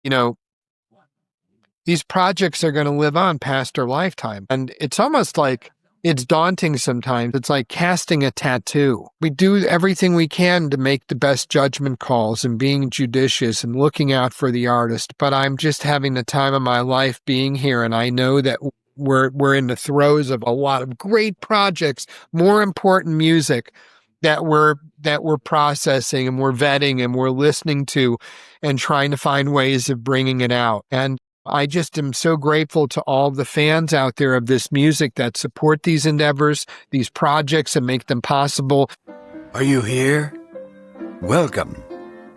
you know, these projects are going to live on past our lifetime. And it's almost like it's daunting sometimes. It's like casting a tattoo. We do everything we can to make the best judgment calls and being judicious and looking out for the artist. But I'm just having the time of my life being here. And I know that we're in the throes of a lot of great projects, more important music that we're processing and we're vetting and we're listening to and trying to find ways of bringing it out. And I just am so grateful to all the fans out there of this music that support these endeavors, these projects, and make them possible. Are you here? Welcome.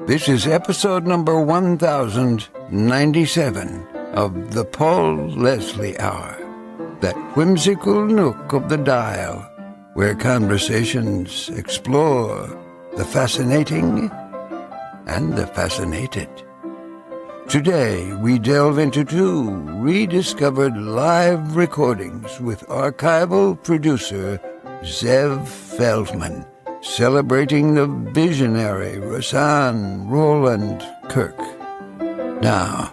This is episode number 1097 of the Paul Leslie Hour, that whimsical nook of the dial where conversations explore the fascinating and the fascinated. Today, we delve into two rediscovered live recordings with archival producer Zev Feldman, celebrating the visionary Rahsaan Roland Kirk. Now,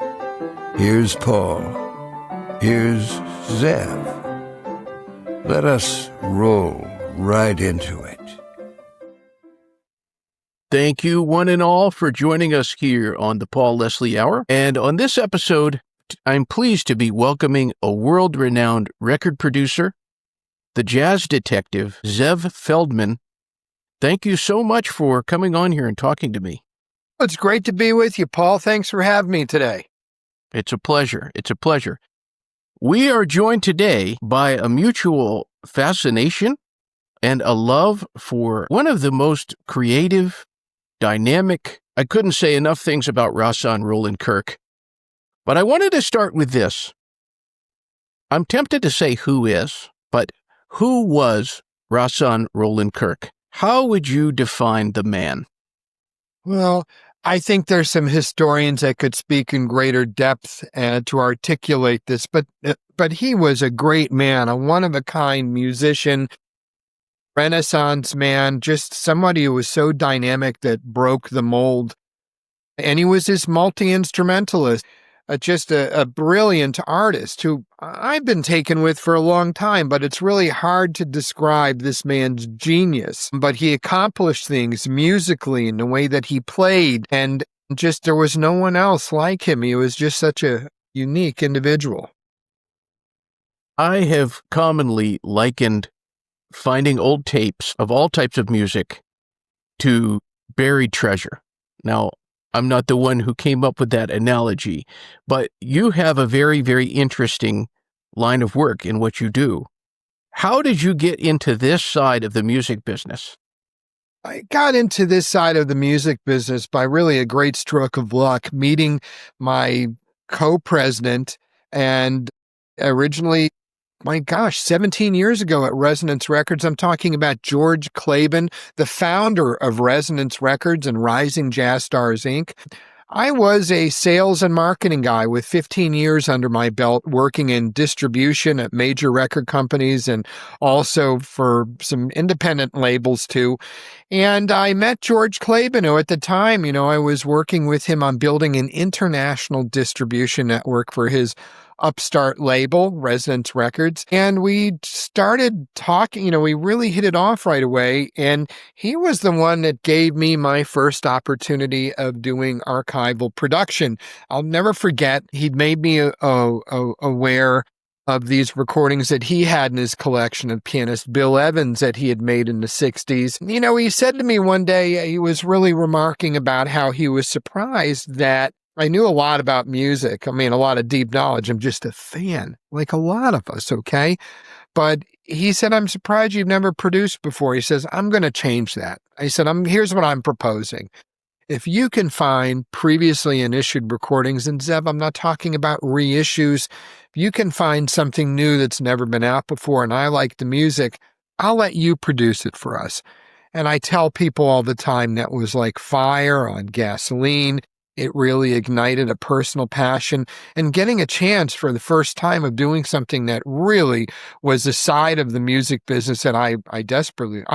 here's Paul. Here's Zev. Let us roll right into it. Thank you, one and all, for joining us here on the Paul Leslie Hour. And on this episode, I'm pleased to be welcoming a world-renowned record producer, the jazz detective, Zev Feldman. Thank you so much for coming on here and talking to me. It's great to be with you, Paul. Thanks for having me today. It's a pleasure. It's a pleasure. We are joined today by a mutual fascination and a love for one of the most creative, dynamic. I couldn't say enough things about Rahsaan Roland Kirk, but I wanted to start with this. I'm tempted to say who is, but who was Rahsaan Roland Kirk? How would you define the man? Well, I think there's some historians that could speak in greater depth to articulate this, but he was a great man, a one-of-a-kind musician, Renaissance man, just somebody who was so dynamic that broke the mold. And he was this multi-instrumentalist, just a brilliant artist who I've been taken with for a long time, but it's really hard to describe this man's genius. But he accomplished things musically in the way that he played, and just there was no one else like him. He was just such a unique individual. I have commonly likened finding old tapes of all types of music to buried treasure. Now, I'm not the one who came up with that analogy, but you have a very, very interesting line of work in what you do. How did you get into this side of the music business? I got into this side of the music business by really a great stroke of luck, meeting my co-president, and originally, my gosh, 17 years ago at Resonance Records. I'm talking about George Claben, the founder of Resonance Records and Rising Jazz Stars, Inc. I was a sales and marketing guy with 15 years under my belt, working in distribution at major record companies and also for some independent labels too. And I met George Claben, who at the time, I was working with him on building an international distribution network for his upstart label, Resonance Records. And we started talking, we really hit it off right away. And he was the one that gave me my first opportunity of doing archival production. I'll never forget, he'd made me aware of these recordings that he had in his collection of pianist Bill Evans that he had made in the 60s. He said to me one day, he was really remarking about how he was surprised that I knew a lot about music. I mean, a lot of deep knowledge. I'm just a fan, like a lot of us, okay? But he said, I'm surprised you've never produced before. He says, I'm going to change that. I said, here's what I'm proposing. If you can find previously issued recordings, and Zev, I'm not talking about reissues. If you can find something new that's never been out before, and I like the music, I'll let you produce it for us. And I tell people all the time that was like fire on gasoline. It really ignited a personal passion, and getting a chance for the first time of doing something that really was a side of the music business that I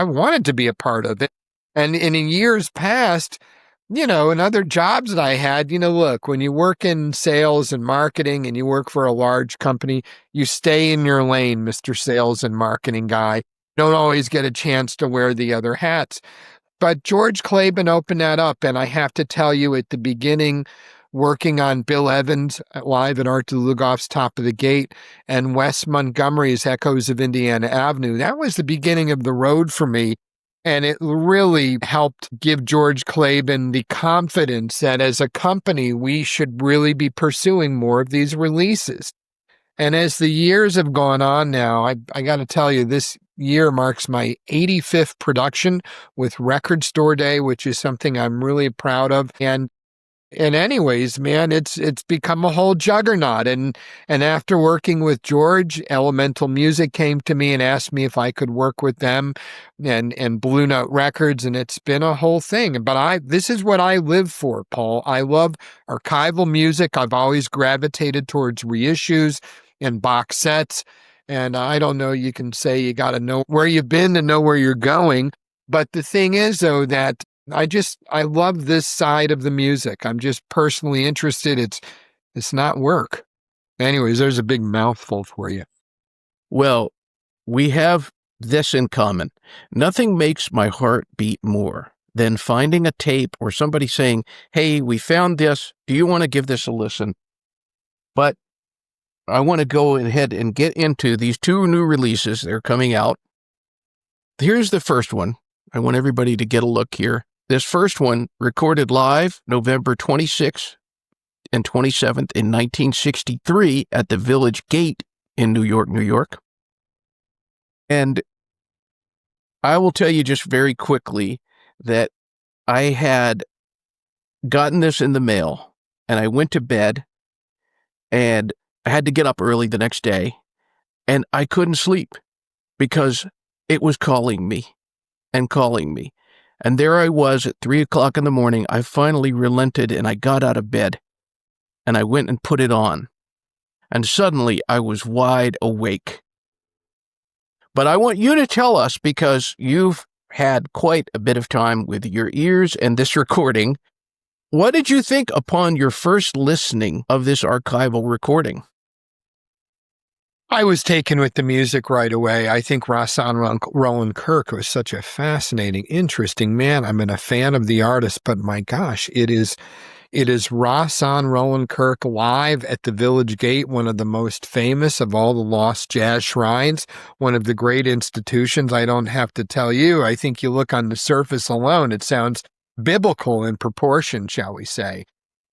wanted to be a part of it. And in years past, in other jobs that I had, look, when you work in sales and marketing and you work for a large company, you stay in your lane, Mr. Sales and Marketing guy. Don't always get a chance to wear the other hats. But George Claben opened that up, and I have to tell you, at the beginning, working on Bill Evans live at Art Lugoff's Top of the Gate and Wes Montgomery's Echoes of Indiana Avenue, that was the beginning of the road for me. And it really helped give George Claben the confidence that as a company, we should really be pursuing more of these releases. And as the years have gone on now, I got to tell you, this year marks my 85th production with Record Store Day, which is something I'm really proud of. And anyways, man, it's become a whole juggernaut. And after working with George, Elemental Music came to me and asked me if I could work with them and Blue Note Records, and it's been a whole thing. But this is what I live for, Paul. I love archival music. I've always gravitated towards reissues and box sets. And I don't know, you can say you got to know where you've been to know where you're going. But the thing is, though, that I love this side of the music. I'm just personally interested. It's not work. Anyways, there's a big mouthful for you. Well, we have this in common. Nothing makes my heart beat more than finding a tape or somebody saying, hey, we found this. Do you want to give this a listen? But I want to go ahead and get into these two new releases. They're coming out. Here's the first one. I want everybody to get a look here. This first one, recorded live November 26th and 27th in 1963 at the Village Gate in New York, New York. And I will tell you just very quickly that I had gotten this in the mail, and I went to bed, and I had to get up early the next day, and I couldn't sleep because it was calling me and calling me. And there I was at 3 o'clock in the morning. I finally relented, and I got out of bed, and I went and put it on. And suddenly I was wide awake. But I want you to tell us, because you've had quite a bit of time with your ears and this recording, what did you think upon your first listening of this archival recording? I was taken with the music right away. I think Rahsaan Roland Kirk was such a fascinating, interesting man. I'm a fan of the artist, but my gosh, it is Rahsaan Roland Kirk live at the Village Gate, one of the most famous of all the lost jazz shrines, one of the great institutions. I don't have to tell you. I think you look on the surface alone, it sounds biblical in proportion, shall we say.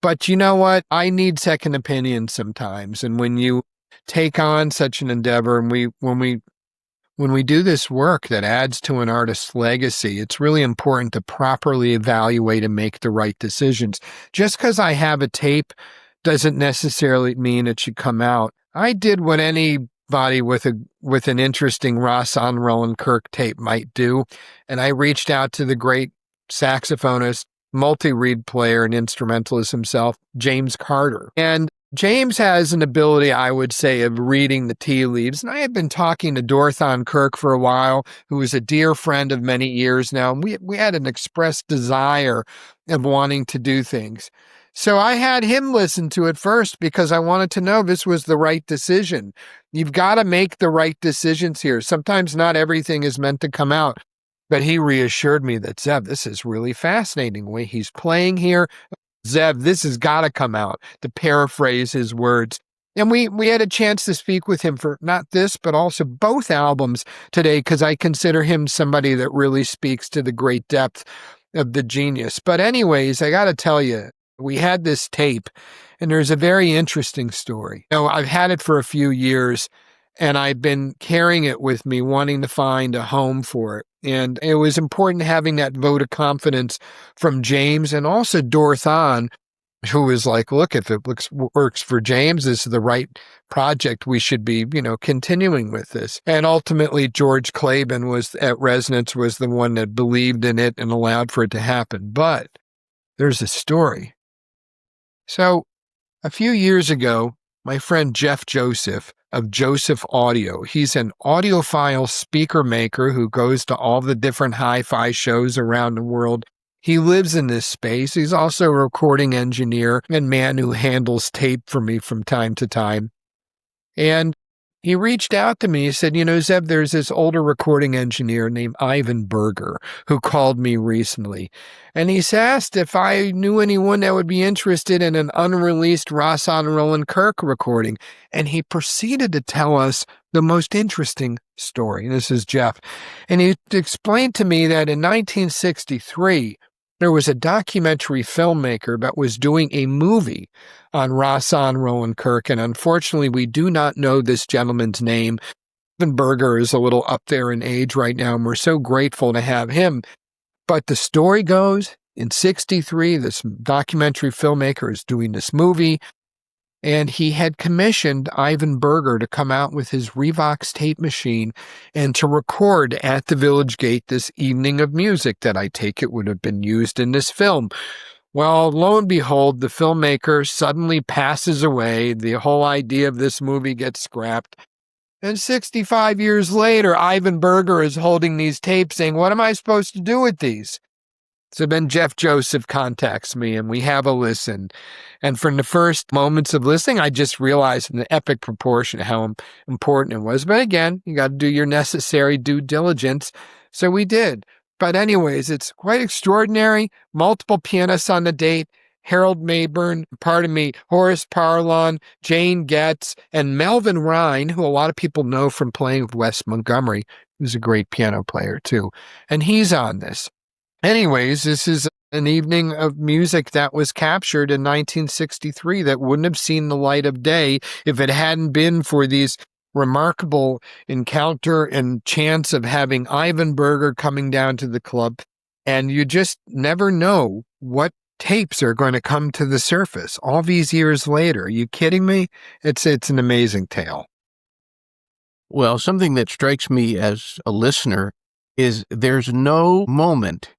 But you know what? I need second opinions sometimes. And when you take on such an endeavor, and when we do this work that adds to an artist's legacy, it's really important to properly evaluate and make the right decisions. Just because I have a tape doesn't necessarily mean it should come out. I did what anybody with an interesting Rahsaan Roland Kirk tape might do, and I reached out to the great saxophonist, multi-reed player and instrumentalist himself, James Carter. And James has an ability, I would say, of reading the tea leaves. And I had been talking to Dorthaan Kirk for a while, who is a dear friend of many years now. And we had an expressed desire of wanting to do things. So I had him listen to it first because I wanted to know this was the right decision. You've got to make the right decisions here. Sometimes not everything is meant to come out. But he reassured me that, Zev, this is really fascinating the way he's playing here. Zev, this has got to come out, to paraphrase his words. And we had a chance to speak with him for not this, but also both albums today, because I consider him somebody that really speaks to the great depth of the genius. But anyways, I got to tell you, we had this tape, and there's a very interesting story. I've had it for a few years, and I've been carrying it with me, wanting to find a home for it. And it was important having that vote of confidence from James and also Dorothan, who was like, look, if it works for James, this is the right project. We should be, continuing with this. And ultimately, George Claben was the one that believed in it and allowed for it to happen. But there's a story. So a few years ago, my friend Jeff Joseph of Joseph Audio, he's an audiophile speaker maker who goes to all the different hi-fi shows around the world. He lives in this space. He's also a recording engineer and man who handles tape for me from time to time. And he reached out to me. He said, Zev, there's this older recording engineer named Ivan Berger who called me recently. And he's asked if I knew anyone that would be interested in an unreleased Rahsaan Roland Kirk recording. And he proceeded to tell us the most interesting story. This is Jeff. And he explained to me that in 1963, there was a documentary filmmaker that was doing a movie on Rahsaan Roland Kirk, and unfortunately, we do not know this gentleman's name. Ivan Berger is a little up there in age right now, and we're so grateful to have him. But the story goes, in 63, this documentary filmmaker is doing this movie, and he had commissioned Ivan Berger to come out with his Revox tape machine and to record at the Village Gate this evening of music that I take it would have been used in this film. Well, lo and behold, the filmmaker suddenly passes away. The whole idea of this movie gets scrapped. And 65 years later, Ivan Berger is holding these tapes saying, what am I supposed to do with these? So then Jeff Joseph contacts me and we have a listen. And from the first moments of listening, I just realized in the epic proportion how important it was. But again, you got to do your necessary due diligence. So we did. But anyways, it's quite extraordinary. Multiple pianists on the date. Harold Mayburn, Horace Parlon, Jane Getz, and Melvin Rhine, who a lot of people know from playing with Wes Montgomery, who's a great piano player too. And he's on this. Anyways, this is an evening of music that was captured in 1963 that wouldn't have seen the light of day if it hadn't been for these remarkable encounter and chance of having Ivan Berger coming down to the club. And you just never know what tapes are going to come to the surface all these years later. Are you kidding me? It's an amazing tale. Well, something that strikes me as a listener is there's no moment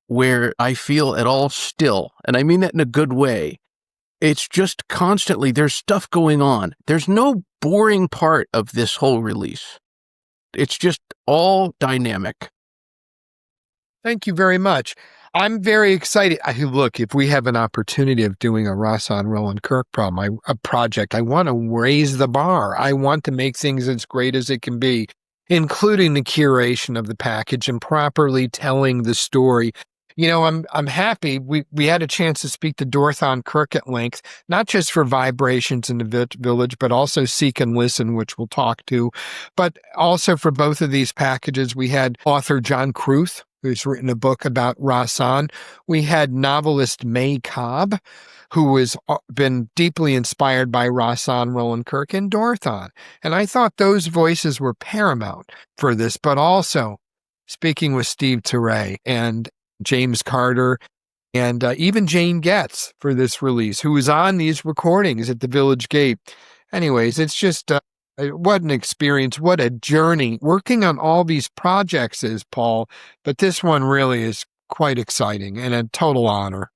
where I feel at all still, and I mean that in a good way. It's just constantly, there's stuff going on. There's no boring part of this whole release. It's just all dynamic. Thank you very much. I'm very excited. Look, if we have an opportunity of doing a Rahsaan Roland Kirk project, I want to raise the bar. I want to make things as great as it can be, including the curation of the package and properly telling the story. I'm happy we had a chance to speak to Dorthaan Kirk at length, not just for Vibrations in the Village, but also Seek and Listen, which we'll talk to. But also for both of these packages, we had author John Kruth, who's written a book about Rahsaan. We had novelist May Cobb, who has been deeply inspired by Rahsaan Roland Kirk and Dorothan. And I thought those voices were paramount for this, but also speaking with Steve Teray and James Carter, and even Jane Getz for this release, who was on these recordings at the Village Gate. Anyways, it's just what an experience, what a journey. Working on all these projects is, Paul, but this one really is quite exciting and a total honor.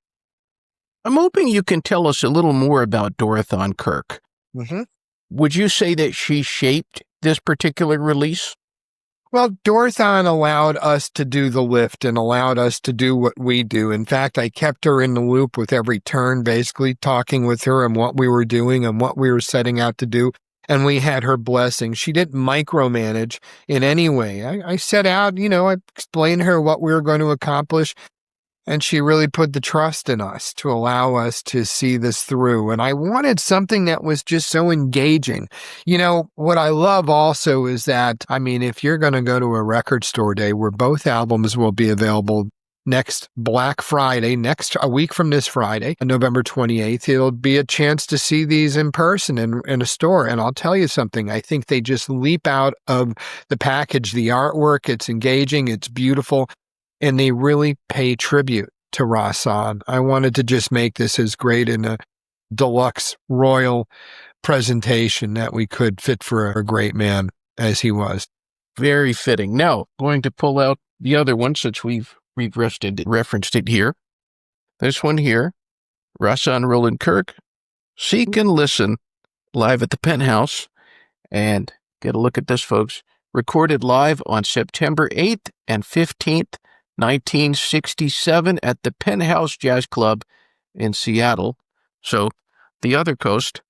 I'm hoping you can tell us a little more about Dorothaan Kirk. Mm-hmm. Would you say that she shaped this particular release? Well, Dorothan allowed us to do the lift and allowed us to do what we do. In fact, I kept her in the loop with every turn, basically talking with her and what we were doing and what we were setting out to do. And we had her blessing. She didn't micromanage in any way. I set out, I explained to her what we were going to accomplish. And she really put the trust in us to allow us to see this through. And I wanted something that was just so engaging. What I love also is that, if you're going to go to a record store day where both albums will be available next Black Friday, a week from this Friday, November 28th, it'll be a chance to see these in person in a store. And I'll tell you something, I think they just leap out of the package. The artwork, it's engaging, it's beautiful. And they really pay tribute to Rahsaan. I wanted to just make this as great in a deluxe royal presentation that we could fit for a great man as he was. Very fitting. Now, going to pull out the other one since we've referenced it here. This one here, Rahsaan Roland Kirk, Seek and Listen, live at the Penthouse. And get a look at this, folks. Recorded live on September 8th and 15th, 1967 at the Penthouse Jazz Club in Seattle, so the other coast.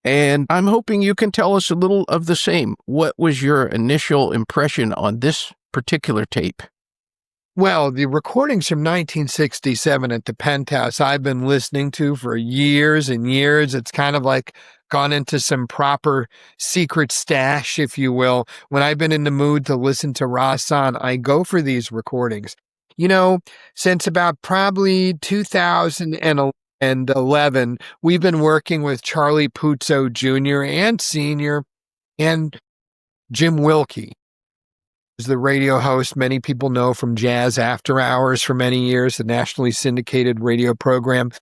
And I'm hoping you can tell us a little of the same. What was your initial impression on this particular tape? Well, the recordings from 1967 at the Penthouse I've been listening to for years and years. It's kind of like gone into some proper secret stash, if you will. When I've been in the mood to listen to Rahsaan, I go for these recordings. Since about probably 2011, we've been working with Charlie Puzo Jr. and Sr. and Jim Wilkie is the radio host many people know from Jazz After Hours for many years, the nationally syndicated radio program.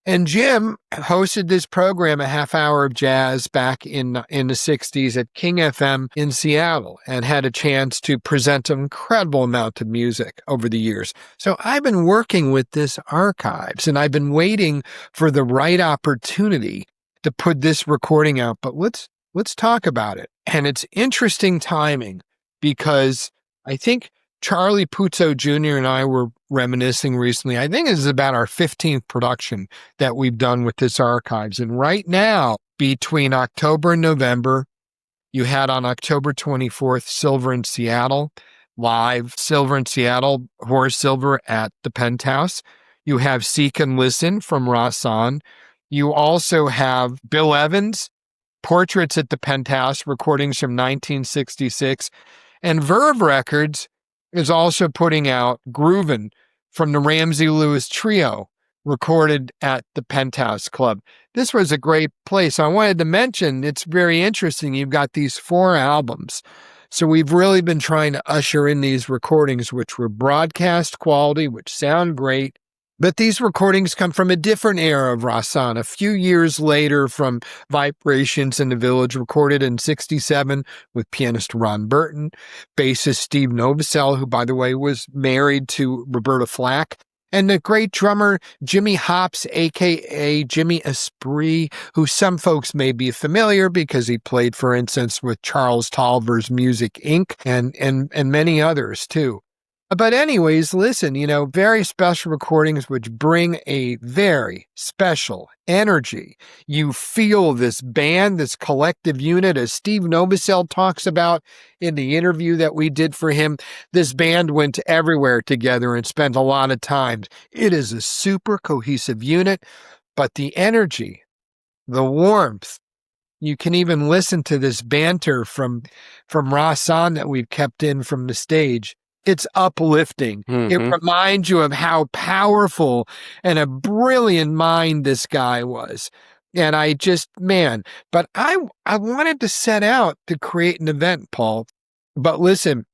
And Jim hosted this program, a half hour of jazz, back in the 60s at King FM in Seattle, and had a chance to present an incredible amount of music over the years. So I've been working with this archives, and I've been waiting for the right opportunity to put this recording out. But let's talk about it. And it's interesting timing, because I think Charlie Puzo Jr. and I were reminiscing recently. I think this is about our 15th production that we've done with this archives. And right now, between October and November, you had on October 24th, Silver in Seattle, live Silver in Seattle, Horace Silver at the Penthouse. You have Seek and Listen from Rahsaan. You also have Bill Evans, Portraits at the Penthouse, recordings from 1966. And Verve Records is also putting out Groovin' from the Ramsey Lewis Trio, recorded at the Penthouse Club. This was a great place. I wanted to mention, it's very interesting. You've got these 4 albums. So we've really been trying to usher in these recordings, which were broadcast quality, which sound great. But these recordings come from a different era of Rahsaan, a few years later, from Vibrations in the Village, recorded in 67 with pianist Ron Burton, bassist Steve Novosel, who, by the way, was married to Roberta Flack, and the great drummer Jimmy Hops, a.k.a. Jimmy Esprit, who some folks may be familiar because he played, for instance, with Charles Tolliver's Music Inc. and many others, too. But anyways, listen, very special recordings which bring a very special energy. You feel this band, this collective unit, as Steve Novosel talks about in the interview that we did for him. This band went everywhere together and spent a lot of time. It is a super cohesive unit, but the energy, the warmth, you can even listen to this banter from Rahsaan that we've kept in from the stage. It's uplifting. Mm-hmm. It reminds you of how powerful and a brilliant mind this guy was. And but I wanted to set out to create an event, Paul. But listen,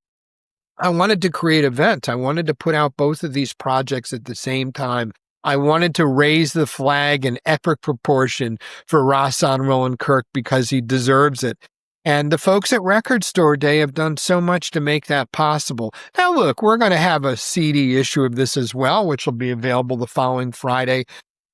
I wanted to create an event. I wanted to put out both of these projects at the same time. I wanted to raise the flag in epic proportion for Rahsaan Roland Kirk because he deserves it. And the folks at Record Store Day have done so much to make that possible. Now, look, we're going to have a CD issue of this as well, which will be available the following Friday.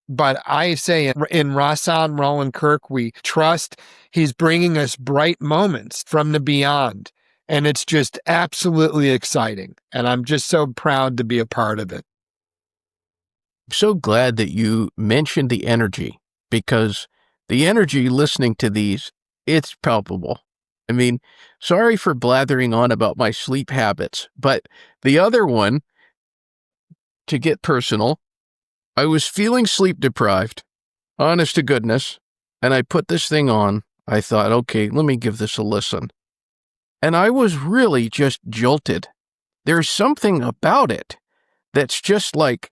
But I say in Rahsaan Roland Kirk, we trust. He's bringing us bright moments from the beyond. And it's just absolutely exciting. And I'm just so proud to be a part of it. I'm so glad that you mentioned the energy, because the energy listening to these, it's palpable. I mean, sorry for blathering on about my sleep habits, but the other one, to get personal, I was feeling sleep deprived, honest to goodness, and I put this thing on. I thought, okay, let me give this a listen. And I was really just jolted. There's something about it that's just like,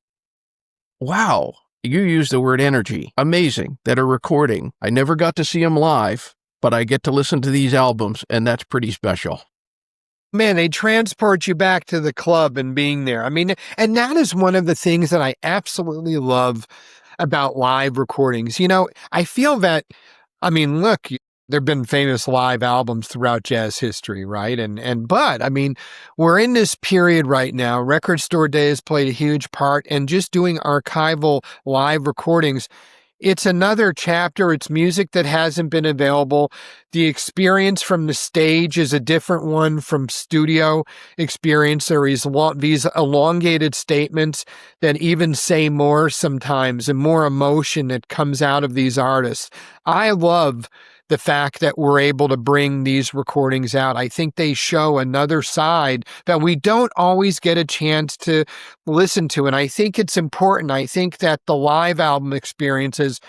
wow, you use the word energy. Amazing that a recording. I never got to see them live, but I get to listen to these albums, and that's pretty special. Man, they transport you back to the club and being there. I mean, and that is one of the things that I absolutely love about live recordings. I feel that, look, there have been famous live albums throughout jazz history, right? But we're in this period right now. Record Store Day has played a huge part, and just doing archival live recordings, it's another chapter. It's music that hasn't been available. The experience from the stage is a different one from studio experience. There is these elongated statements that even say more sometimes, and more emotion that comes out of these artists. I love the fact that we're able to bring these recordings out. I think they show another side that we don't always get a chance to listen to. And I think it's important. I think that the live album experiences,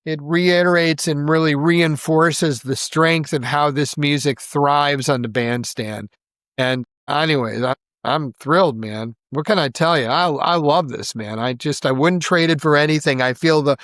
it reiterates and really reinforces the strength of how this music thrives on the bandstand. And anyways, I'm thrilled, man. What can I tell you? I love this, man. I wouldn't trade it for anything. I feel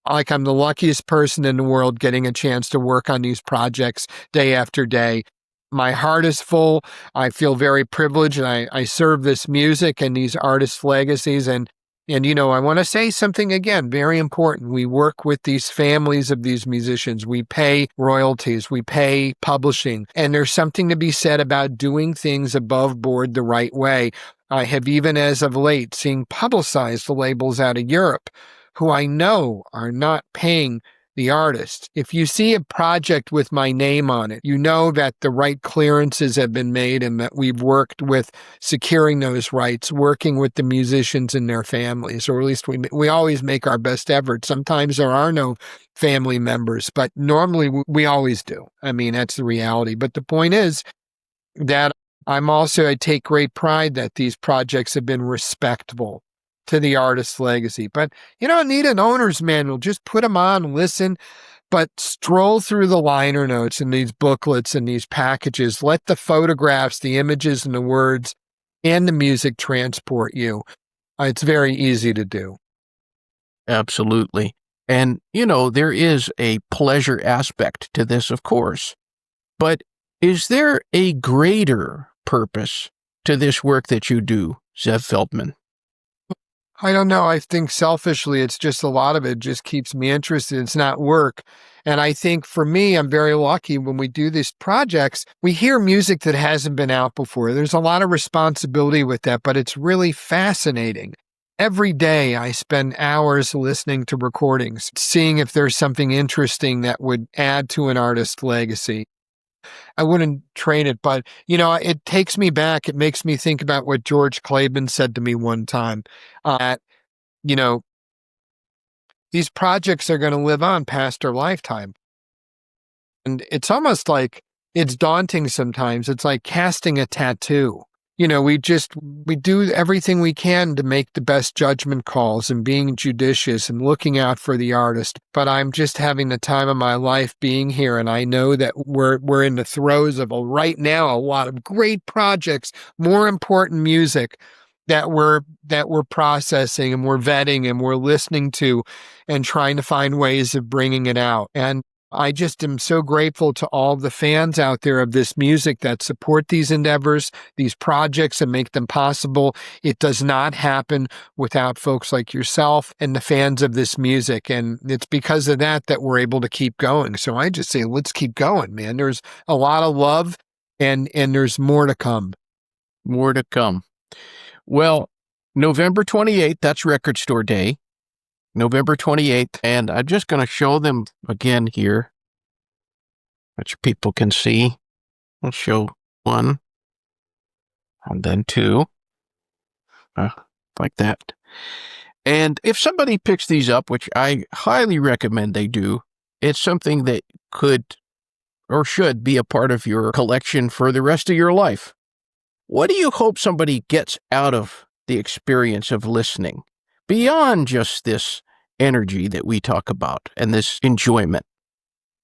like I'm the luckiest person in the world getting a chance to work on these projects day after day. My heart is full. I feel very privileged, and I serve this music and these artists' legacies. And I want to say something again, very important. We work with these families of these musicians. We pay royalties. We pay publishing. And there's something to be said about doing things above board the right way. I have, even as of late, seen publicized the labels out of Europe who I know are not paying the artist. If you see a project with my name on it, you know that the right clearances have been made and that we've worked with securing those rights, working with the musicians and their families, or at least we always make our best effort. Sometimes there are no family members, but normally we always do. I mean, that's the reality. But the point is that I take great pride that these projects have been respectful to the artist's legacy. But you don't need an owner's manual. Just put them on, listen, but stroll through the liner notes and these booklets and these packages. Let the photographs, the images, and the words and the music transport you. It's very easy to do. Absolutely. And, there is a pleasure aspect to this, of course. But is there a greater purpose to this work that you do, Zev Feldman? I don't know. I think selfishly, it's just a lot of it just keeps me interested. It's not work. And I think for me, I'm very lucky when we do these projects, we hear music that hasn't been out before. There's a lot of responsibility with that, but it's really fascinating. Every day I spend hours listening to recordings, seeing if there's something interesting that would add to an artist's legacy. I wouldn't trade it, but it takes me back. It makes me think about what George Claiborne said to me one time. These projects are going to live on past our lifetime. And it's almost like it's daunting sometimes. It's like casting a tattoo. We do everything we can to make the best judgment calls and being judicious and looking out for the artist. But I'm just having the time of my life being here. And I know that we're in the throes of right now a lot of great projects, more important music that we're processing and we're vetting and we're listening to and trying to find ways of bringing it out. And I just am so grateful to all the fans out there of this music that support these endeavors, these projects, and make them possible. It does not happen without folks like yourself and the fans of this music. And it's because of that we're able to keep going. So I just say, let's keep going, man. There's a lot of love and there's more to come. More to come. Well, November 28th, that's Record Store Day. November 28th, and I'm just going to show them again here, which people can see. I'll show one, and then two, like that. And if somebody picks these up, which I highly recommend they do, it's something that could or should be a part of your collection for the rest of your life. What do you hope somebody gets out of the experience of listening, beyond just this energy that we talk about and this enjoyment?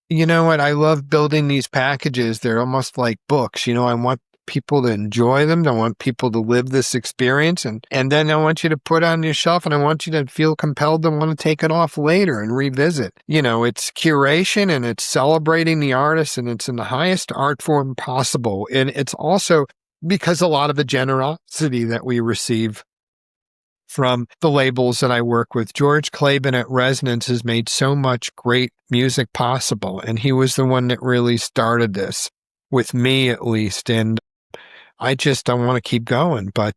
You know what? I love building these packages. They're almost like books. I want people to enjoy them. I want people to live this experience. And then I want you to put it on your shelf, and I want you to feel compelled to want to take it off later and revisit. It's curation, and it's celebrating the artist, and it's in the highest art form possible. And it's also because a lot of the generosity that we receive from the labels that I work with. George Claiborne at Resonance has made so much great music possible, and he was the one that really started this, with me at least, and I want to keep going. But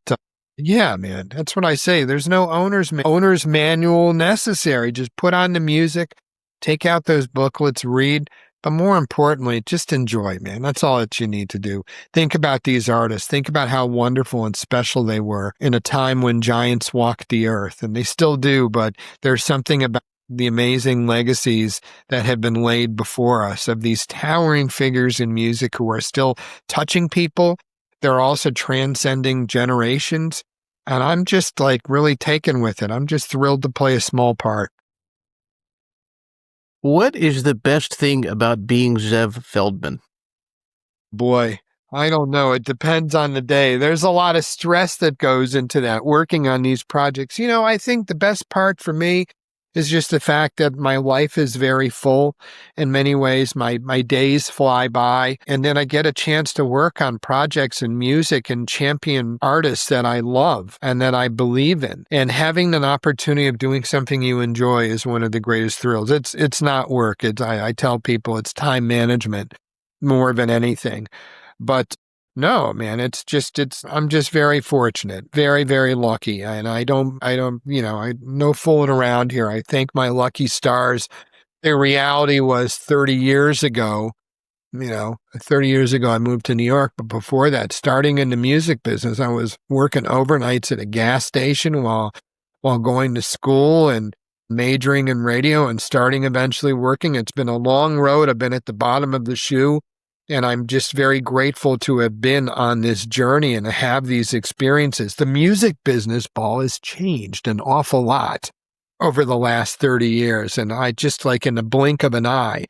Yeah, man. That's what I say. There's no owner's manual necessary. Just put on the music, take out those booklets, read, but more importantly, just enjoy, man. That's all that you need to do. Think about these artists. Think about how wonderful and special they were in a time when giants walked the earth, and they still do, but there's something about the amazing legacies that have been laid before us of these towering figures in music who are still touching people. They're also transcending generations. And I'm just like really taken with it. I'm just thrilled to play a small part. What is the best thing about being Zev Feldman? Boy, I don't know. It depends on the day. There's a lot of stress that goes into that, working on these projects. I think the best part for me is just the fact that my life is very full in many ways. My days fly by, and then I get a chance to work on projects and music and champion artists that I love and that I believe in. And having an opportunity of doing something you enjoy is one of the greatest thrills. It's not work. I tell people it's time management more than anything. But no, man, I'm just very fortunate, very, very lucky. And I no fooling around here. I thank my lucky stars. The reality was 30 years ago, 30 years ago, I moved to New York. But before that, starting in the music business, I was working overnights at a gas station while going to school and majoring in radio and starting eventually working. It's been a long road. I've been at the bottom of the shoe. And I'm just very grateful to have been on this journey and to have these experiences. The music business, Paul, has changed an awful lot over the last 30 years. And I just like in the blink of an eye,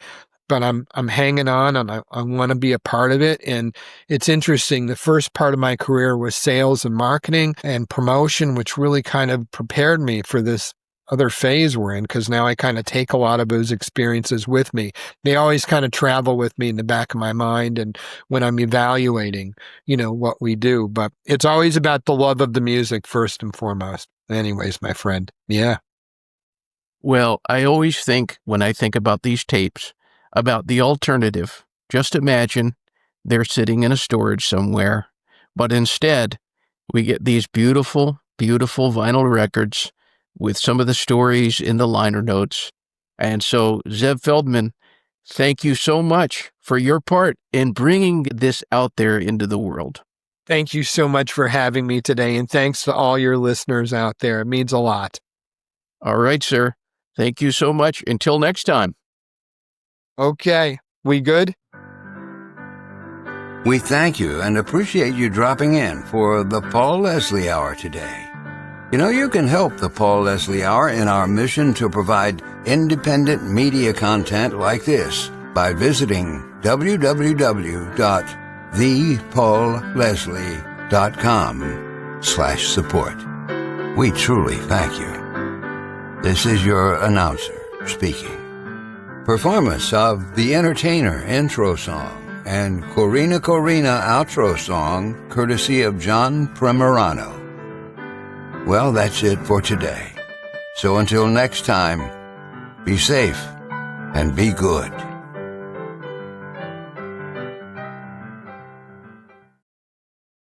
but I'm hanging on and I want to be a part of it. And it's interesting. The first part of my career was sales and marketing and promotion, which really kind of prepared me for this other phase we're in, because now I kind of take a lot of those experiences with me. They always kind of travel with me in the back of my mind and when I'm evaluating, what we do. But it's always about the love of the music first and foremost. Anyways, my friend. Yeah. Well, I always think, when I think about these tapes, about the alternative. Just imagine they're sitting in a storage somewhere, but instead we get these beautiful, beautiful vinyl records with some of the stories in the liner notes. And so, Zev Feldman, thank you so much for your part in bringing this out there into the world. Thank you so much for having me today, and thanks to all your listeners out there. It means a lot. All right, sir. Thank you so much. Until next time. Okay. We good? We thank you and appreciate you dropping in for the Paul Leslie Hour today. You can help the Paul Leslie Hour in our mission to provide independent media content like this by visiting www.thepaulleslie.com/support. We truly thank you. This is your announcer speaking. Performance of The Entertainer intro song and Corina Corina outro song courtesy of John Primorano. Well, that's it for today. So until next time, be safe and be good.